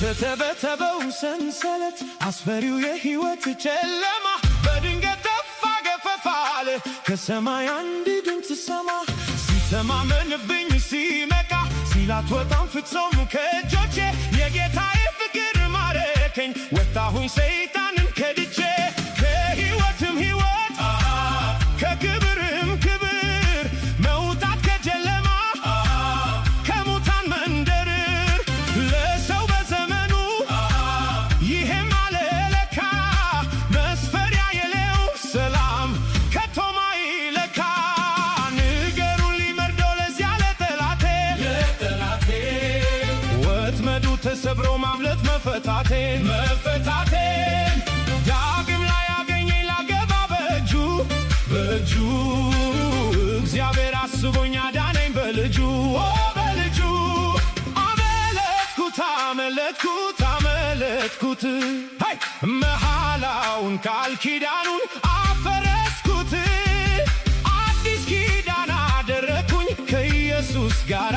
የተተበተበው ሰንሰለት አስፈሪው የሕይወት ጨለማ በድንገት ተፋ ገፈፋለ ከሰማይ አንድ ድምፅ ሰማ ሲተማመንብኝ ሲመካ ሲላት ወጣም ፍጹም ከእጆቼ የጌታዬ ፍቅር ማረከኝ ወጣሁኝ ሰይጣንን ከድቼ ከሕይወትም ሕይወት ከክብርም ክብር መውጣት ከጨለማ ከሙታን መንደር ለሰው በዘመኑ ይሄም አለለካ መስፈሪያ የለው ሰላም ከቶማ ይለካ ንገሩን ሊመርዶ ለዚያ ለጠላቴ ወጥመዱ ተሰብሮ ማምለጥ መፈታቴን ዳግም ላይ ያገኘኝ ላገባ በእጁ እግዚአብሔር አስቦኝ አዳነኝ በልጁ አመለጥኩት መሐላውን ቃል ኪዳኑን አፈረስኩት አዲስ ኪዳን አደረግኩኝ ከኢየሱስ ጋራ